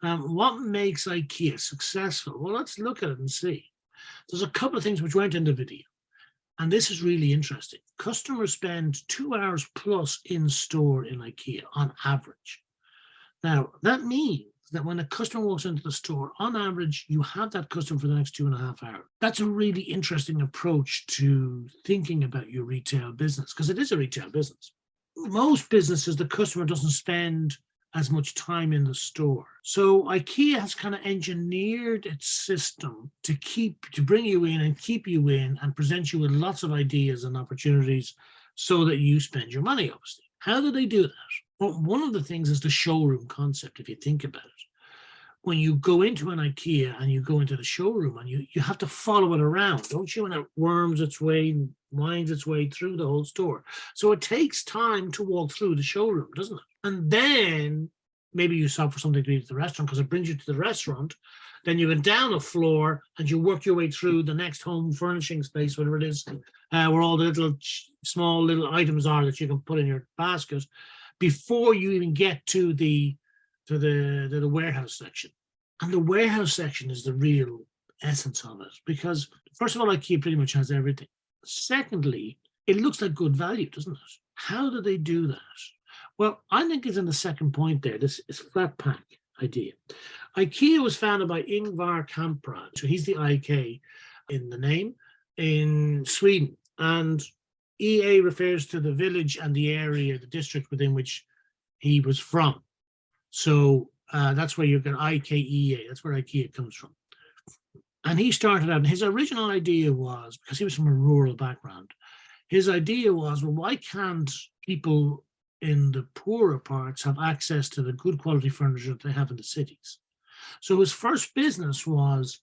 What makes IKEA successful? Well, let's look at it and see. There's a couple of things which weren't in the video, and this is really interesting. Customers spend 2 hours plus in store in IKEA on average. Now, that means that when a customer walks into the store, on average, you have that customer for the next 2.5 hours. That's a really interesting approach to thinking about your retail business, because it is a retail business. Most businesses, the customer doesn't spend as much time in the store. So IKEA has kind of engineered its system to bring you in and keep you in and present you with lots of ideas and opportunities so that you spend your money, obviously. How do they do that? Well, one of the things is the showroom concept, if you think about it. When you go into an IKEA and you go into the showroom and you have to follow it around, don't you? And it worms its way and winds its way through the whole store. So it takes time to walk through the showroom, doesn't it? And then maybe you stop for something to eat at the restaurant because it brings you to the restaurant. Then you go down a floor and you work your way through the next home furnishing space, whatever it is, where all the little small little items are that you can put in your basket before you even get to the warehouse section. And the warehouse section is the real essence of it, because first of all, IKEA pretty much has everything. Secondly, it looks like good value, doesn't it? How do they do that? Well, I think it's in the second point there. This is flat pack idea. IKEA was founded by Ingvar Kamprad. So he's the IK in the name in Sweden. And EA refers to the village and the area, the district within which he was from. So that's where you get IKEA. That's where IKEA comes from. And he started out, and his original idea was, because he was from a rural background, his idea was, well, why can't people in the poorer parts have access to the good quality furniture that they have in the cities? So his first business was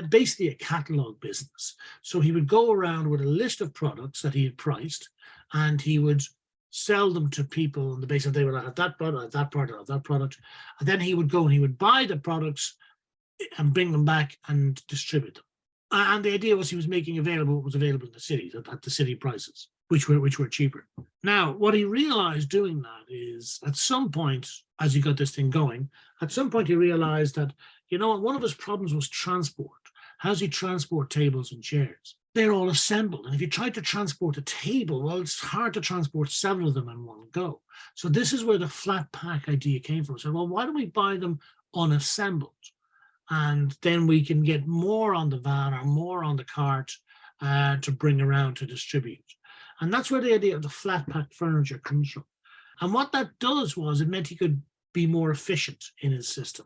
basically a catalog business. So he would go around with a list of products that he had priced, and he would sell them to people on the basis they would have that product, that product, that product. And then he would go and he would buy the products and bring them back and distribute them. And the idea was he was making available what was available in the cities at the city prices, which were cheaper. Now, what he realized doing that is, at some point, as he got this thing going, at some point he realized that, one of his problems was transport. How does he transport tables and chairs? They're all assembled. And if you try to transport a table, well, it's hard to transport several of them in one go. So this is where the flat pack idea came from. So, well, why don't we buy them unassembled? And then we can get more on the van or more on the cart to bring around to distribute. And that's where the idea of the flat pack furniture comes from. And what that does was, it meant he could be more efficient in his system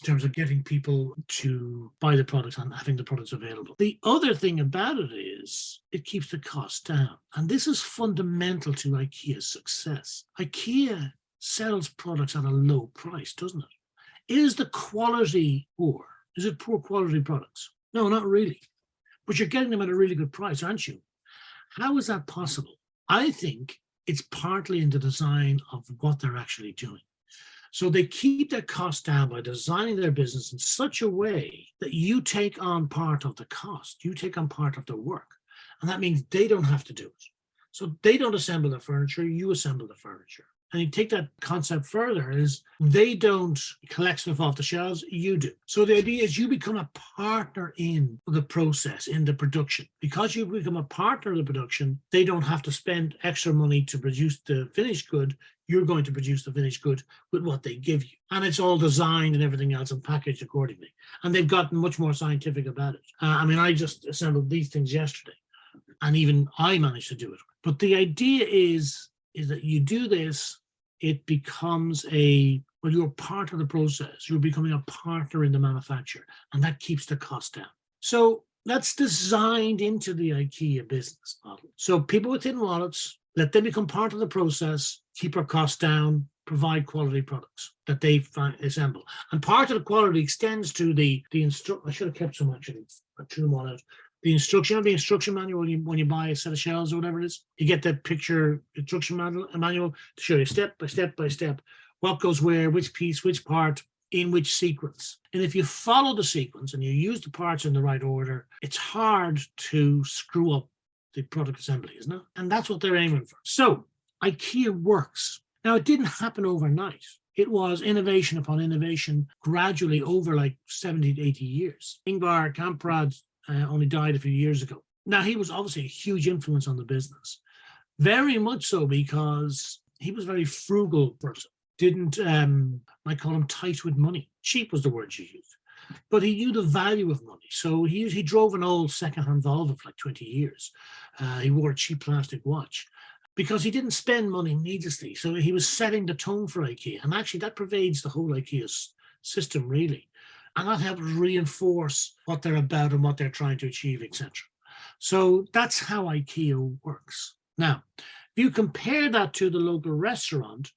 in terms of getting people to buy the products and having the products available. The other thing about it is it keeps the cost down. And this is fundamental to IKEA's success. IKEA sells products at a low price, doesn't it? Is the quality poor? Is it poor quality products? No, not really. But you're getting them at a really good price, aren't you? How is that possible? I think it's partly in the design of what they're actually doing. So they keep their costs down by designing their business in such a way that you take on part of the cost, you take on part of the work. And that means they don't have to do it. So they don't assemble the furniture, you assemble the furniture. And you take that concept further, is they don't collect stuff off the shelves, you do. So the idea is you become a partner in the process, in the production. Because you become a partner in the production, they don't have to spend extra money to produce the finished good. You're going to produce the finished good with what they give you. And it's all designed and everything else and packaged accordingly. And they've gotten much more scientific about it. I just assembled these things yesterday, and even I managed to do it. But the idea is that you do this, it becomes you're part of the process. You're becoming a partner in the manufacture, and that keeps the cost down. So that's designed into the IKEA business model. So people with thin wallets, let them become part of the process, keep our costs down, provide quality products that they assemble. And part of the quality extends to the I should have kept some actually. I threw them all out. The instruction manual, when you buy a set of shelves or whatever it is, you get that picture instruction manual to show you step by step by step what goes where, which piece, which part, in which sequence. And if you follow the sequence and you use the parts in the right order, it's hard to screw up the product assembly, isn't it? And that's what they're aiming for. So IKEA works. Now, it didn't happen overnight. It was innovation upon innovation gradually over like 70 to 80 years. Ingvar Kamprad only died a few years ago. Now, he was obviously a huge influence on the business, very much so because he was a very frugal person. Didn't, I call him tight with money. Cheap was the word you used. But he knew the value of money. So he drove an old second-hand Volvo for like 20 years. He wore a cheap plastic watch because he didn't spend money needlessly. So he was setting the tone for IKEA. And actually that pervades the whole IKEA system, really. And that helps reinforce what they're about and what they're trying to achieve, etc. So that's how IKEA works. Now, if you compare that to the local restaurant,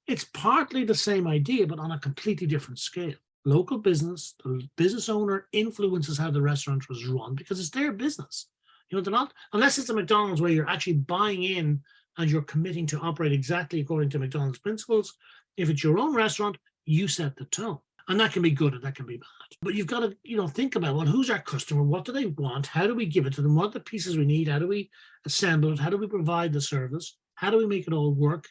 it's partly the same idea, but on a completely different scale. Local business, the business owner influences how the restaurant was run because it's their business. You know, they're not, unless it's a McDonald's where you're actually buying in and you're committing to operate exactly according to McDonald's principles. If it's your own restaurant, you set the tone. And that can be good and that can be bad. But you've got to, think about, well, who's our customer? What do they want? How do we give it to them? What are the pieces we need? How do we assemble it? How do we provide the service? How do we make it all work?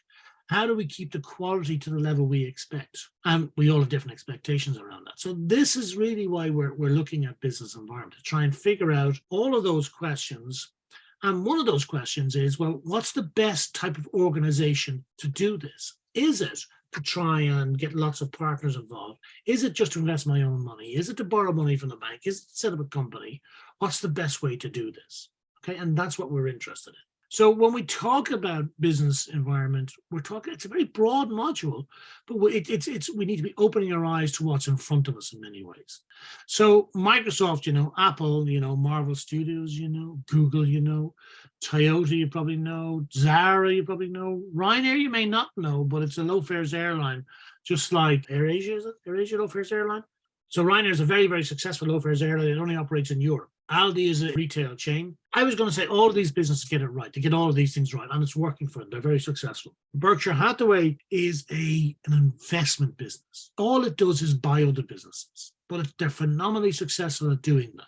How do we keep the quality to the level we expect? And we all have different expectations around that. So this is really why we're looking at business environment, to try and figure out all of those questions. And one of those questions is, well, what's the best type of organization to do this? Is it to try and get lots of partners involved? Is it just to invest my own money? Is it to borrow money from the bank? Is it to set up a company? What's the best way to do this? Okay, and that's what we're interested in. So when we talk about business environment, we're talking, it's a very broad module, but we need to be opening our eyes to what's in front of us in many ways. So Microsoft, Apple, Marvel Studios, Google, Toyota, you probably know, Zara, you probably know, Ryanair, you may not know, but it's a low fares airline, just like AirAsia, is it? AirAsia low fares airline? So Ryanair is a very, very successful low fares airline. It only operates in Europe. Aldi is a retail chain. I was going to say all of these businesses get it right. They get all of these things right, and it's working for them. They're very successful. Berkshire Hathaway is an investment business. All it does is buy other businesses, but they're phenomenally successful at doing that.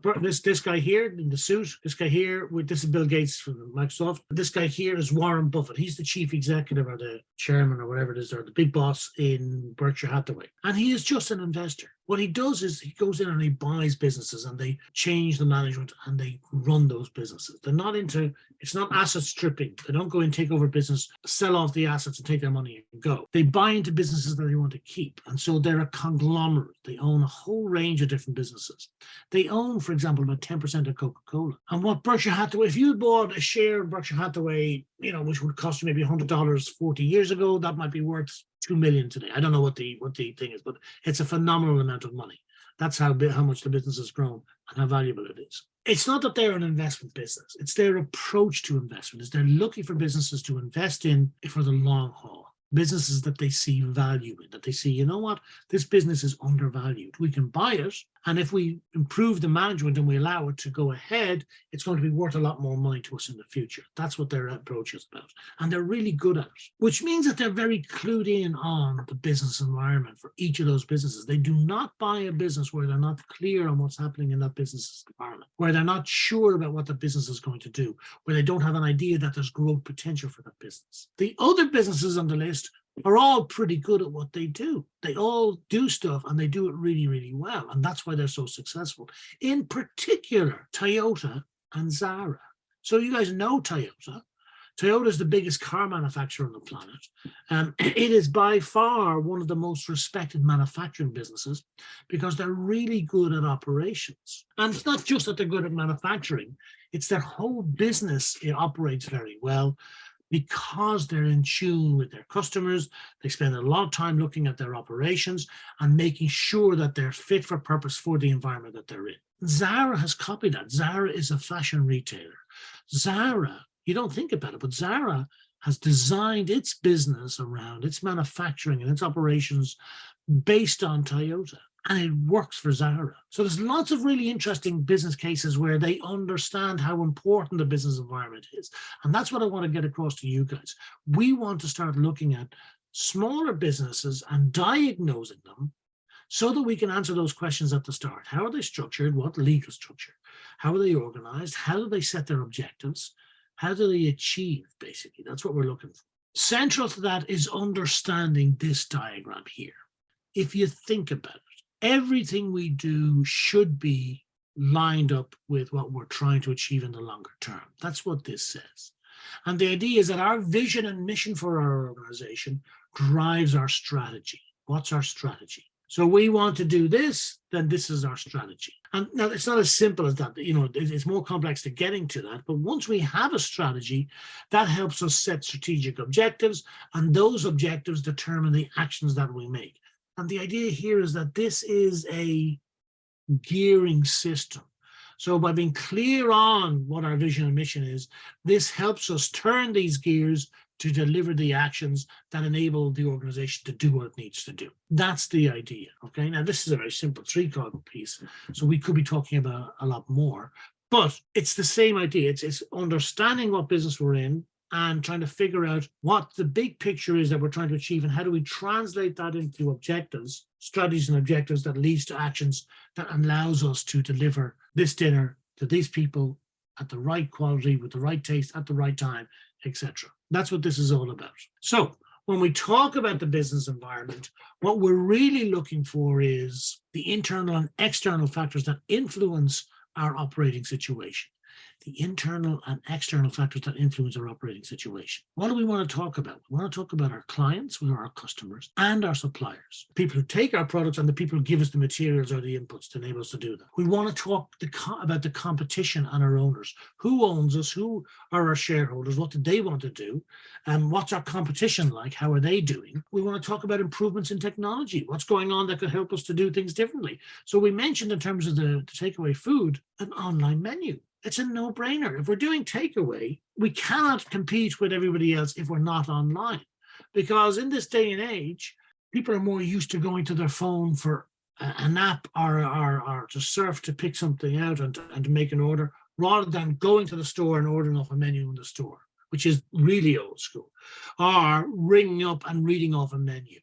But this guy here in the suit, this guy here, this is Bill Gates from Microsoft. This guy here is Warren Buffett. He's the chief executive or the chairman or whatever it is, or the big boss in Berkshire Hathaway. And he is just an investor. What he does is he goes in and he buys businesses and they change the management and they run those businesses. They're not into, it's not asset stripping. They don't go and take over business, sell off the assets and take their money and go. They buy into businesses that they want to keep. And so they're a conglomerate. They own a whole range of different businesses. They own, for example, about 10% of Coca-Cola. And what Berkshire Hathaway, if you bought a share of Berkshire Hathaway, which would cost you maybe $100 40 years ago, that might be worth $2 million today. I don't know what the thing is, but it's a phenomenal amount of money. That's how much the business has grown and how valuable it is. It's not that they're an investment business. It's their approach to investment. They're looking for businesses to invest in for the long haul. Businesses that they see value in, that they see, you know what, this business is undervalued. We can buy it, and if we improve the management and we allow it to go ahead, it's going to be worth a lot more money to us in the future. That's what their approach is about. And they're really good at it, which means that they're very clued in on the business environment for each of those businesses. They do not buy a business where they're not clear on what's happening in that business environment, where they're not sure about what the business is going to do, where they don't have an idea that there's growth potential for that business. The other businesses on the list are all pretty good at what they do. They all do stuff and they do it really, really well. And that's why they're so successful. In particular, Toyota and Zara. So you guys know Toyota. Toyota is the biggest car manufacturer on the planet. It is by far one of the most respected manufacturing businesses because they're really good at operations. And it's not just that they're good at manufacturing, it's their whole business. It operates very well. Because they're in tune with their customers, they spend a lot of time looking at their operations and making sure that they're fit for purpose for the environment that they're in. Zara has copied that. Zara is a fashion retailer. Zara, you don't think about it, but Zara has designed its business around its manufacturing and its operations based on Toyota. And it works for Zara. So there's lots of really interesting business cases where they understand how important the business environment is. And that's what I want to get across to you guys. We want to start looking at smaller businesses and diagnosing them so that we can answer those questions at the start. How are they structured? What legal structure? How are they organized? How do they set their objectives? How do they achieve, basically? That's what we're looking for. Central to that is understanding this diagram here. If you think about it, everything we do should be lined up with what we're trying to achieve in the longer term. That's what this says. And the idea is that our vision and mission for our organization drives our strategy. What's our strategy? So we want to do this, then this is our strategy. And now it's not as simple as that. It's more complex to getting to that. But once we have a strategy, that helps us set strategic objectives, and those objectives determine the actions that we make. And the idea here is that this is a gearing system. So by being clear on what our vision and mission is, this helps us turn these gears to deliver the actions that enable the organization to do what it needs to do. That's the idea. Okay. Now, this is a very simple three-cog piece, so we could be talking about a lot more, but it's the same idea. It's understanding what business we're in and trying to figure out what the big picture is that we're trying to achieve, and how do we translate that into objectives, strategies and objectives that leads to actions that allows us to deliver this dinner to these people at the right quality, with the right taste, at the right time, etc. That's what this is all about. So when we talk about the business environment, what we're really looking for is the internal and external factors that influence our operating situation. The internal and external factors that influence our operating situation. What do we want to talk about? We want to talk about our clients, who are our customers, and our suppliers, people who take our products and the people who give us the materials or the inputs to enable us to do that. We want to talk about the competition and our owners. Who owns us? Who are our shareholders? What do they want to do? What's our competition like? How are they doing? We want to talk about improvements in technology. What's going on that could help us to do things differently? So we mentioned, in terms of the takeaway food, an online menu. It's a no-brainer. If we're doing takeaway, we cannot compete with everybody else if we're not online. Because in this day and age, people are more used to going to their phone for an app or to surf to pick something out and to make an order, rather than going to the store and ordering off a menu in the store, which is really old school, or ringing up and reading off a menu.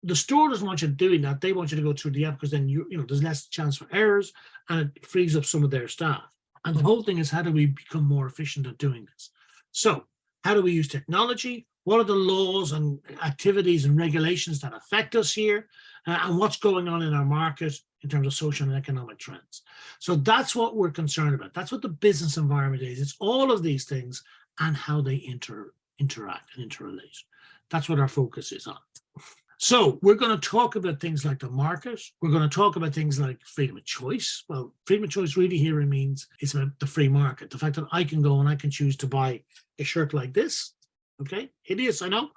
The store doesn't want you doing that. They want you to go through the app, because then there's less chance for errors, and it frees up some of their staff. And the whole thing is, how do we become more efficient at doing this? So how do we use technology? What are the laws and activities and regulations that affect us here? And what's going on in our market in terms of social and economic trends? So that's what we're concerned about. That's what the business environment is. It's all of these things and how they interact and interrelate. That's what our focus is on. So we're going to talk about things like the market. We're going to talk about things like freedom of choice. Well, freedom of choice really here means it's about the free market. The fact that I can go and I can choose to buy a shirt like this. Okay, hideous, I know,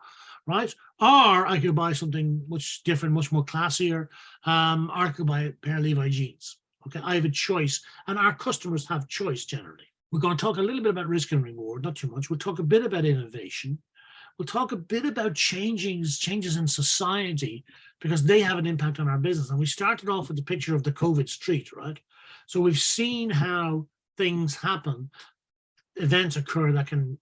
right? Or I could buy something much different, much more classier. Or I could buy a pair of Levi jeans. Okay, I have a choice, and our customers have choice generally. We're going to talk a little bit about risk and reward, not too much. We'll talk a bit about innovation. We'll talk a bit about changes in society, because they have an impact on our business. And we started off with the picture of the COVID street, right? So we've seen how things happen, events occur that can,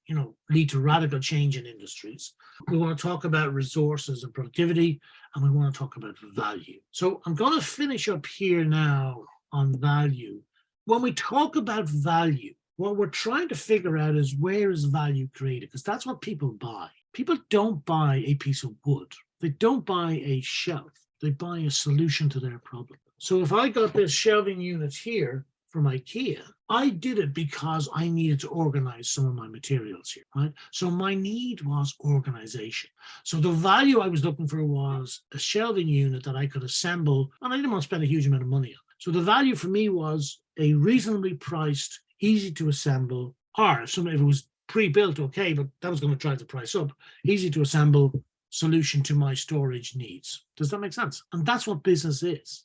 lead to radical change in industries. We want to talk about resources and productivity, and we want to talk about value. So I'm going to finish up here now on value. When we talk about value, what we're trying to figure out is, where is value created? Because that's what people buy. People don't buy a piece of wood. They don't buy a shelf. They buy a solution to their problem. So if I got this shelving unit here from IKEA, I did it because I needed to organize some of my materials here, right? So my need was organization. So the value I was looking for was a shelving unit that I could assemble, and I didn't want to spend a huge amount of money on. So the value for me was a reasonably priced, easy to assemble, or if it was pre-built, okay, but that was going to drive the price up, easy to assemble solution to my storage needs. Does that make sense? And that's what business is.